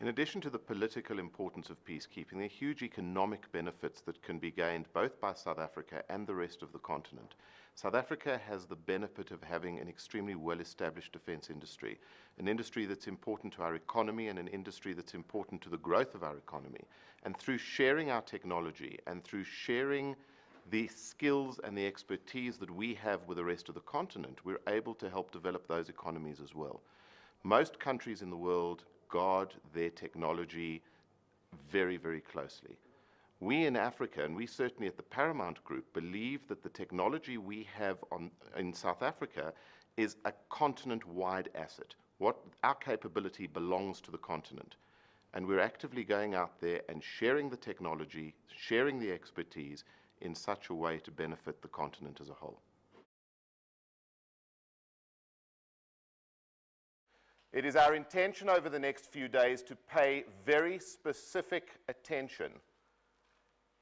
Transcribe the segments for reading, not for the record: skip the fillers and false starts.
In addition to the political importance of peacekeeping, there are huge economic benefits that can be gained both by South Africa and the rest of the continent. South Africa has the benefit of having an extremely well-established defense industry, an industry that's important to our economy and an industry that's important to the growth of our economy. And through sharing our technology and through sharing the skills and the expertise that we have with the rest of the continent, we're able to help develop those economies as well. Most countries in the world guard their technology very, very closely. We in Africa, and we certainly at the Paramount Group, believe that the technology we have in South Africa is a continent-wide asset. Our capability belongs to the continent. And we're actively going out there and sharing the technology, sharing the expertise in such a way to benefit the continent as a whole. It is our intention over the next few days to pay very specific attention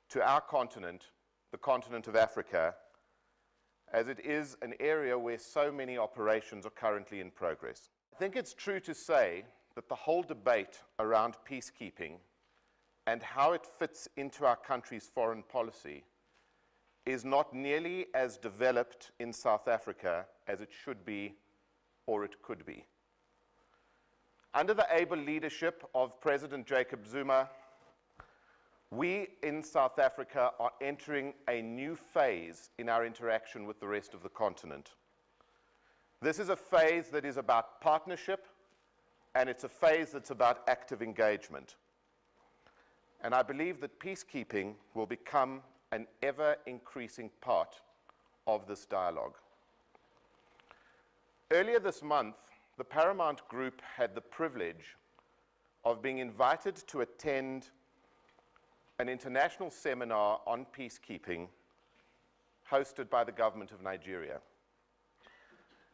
to our continent, the continent of Africa, as it is an area where so many operations are currently in progress. I think it's true to say that the whole debate around peacekeeping and how it fits into our country's foreign policy is not nearly as developed in South Africa as it should be or it could be. Under the able leadership of President Jacob Zuma, we in South Africa are entering a new phase in our interaction with the rest of the continent. This is a phase that is about partnership, and it's a phase that's about active engagement. And I believe that peacekeeping will become an ever-increasing part of this dialogue. Earlier this month, the Paramount Group had the privilege of being invited to attend an international seminar on peacekeeping hosted by the government of Nigeria.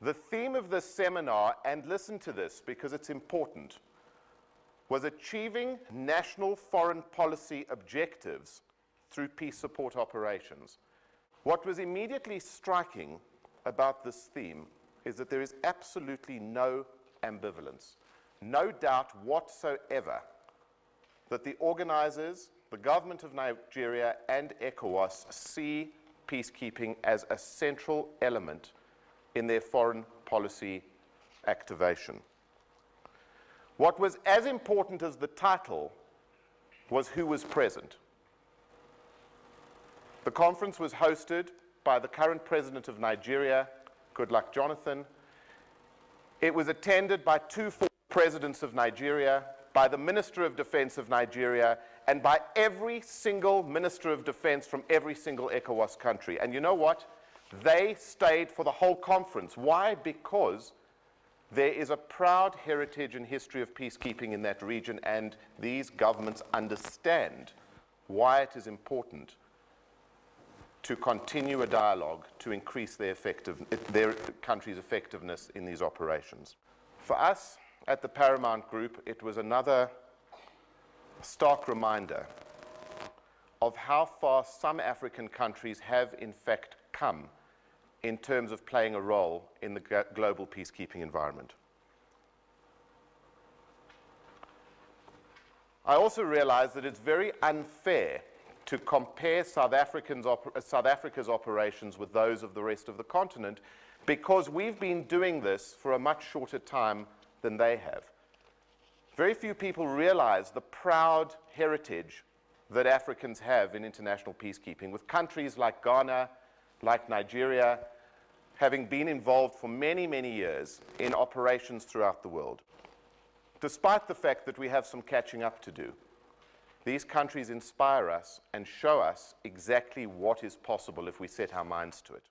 The theme of this seminar, and listen to this because it's important, was achieving national foreign policy objectives through peace support operations. What was immediately striking about this theme is that there is absolutely no ambivalence, no doubt whatsoever that the organizers, the government of Nigeria and ECOWAS see peacekeeping as a central element in their foreign policy activation. What was as important as the title was who was present. The conference was hosted by the current president of Nigeria, good luck, Jonathan. It was attended by two former presidents of Nigeria, by the Minister of Defense of Nigeria, and by every single Minister of Defense from every single ECOWAS country. And you know what? They stayed for the whole conference. Why? Because there is a proud heritage and history of peacekeeping in that region, and these governments understand why it is important to continue a dialogue to increase their country's effectiveness in these operations. For us at the Paramount Group, it was another stark reminder of how far some African countries have in fact come in terms of playing a role in the global peacekeeping environment. I also realize that it's very unfair to compare South Africa's operations with those of the rest of the continent, because we've been doing this for a much shorter time than they have. Very few people realize the proud heritage that Africans have in international peacekeeping, with countries like Ghana, like Nigeria, having been involved for many, many years in operations throughout the world. Despite the fact that we have some catching up to do, these countries inspire us and show us exactly what is possible if we set our minds to it.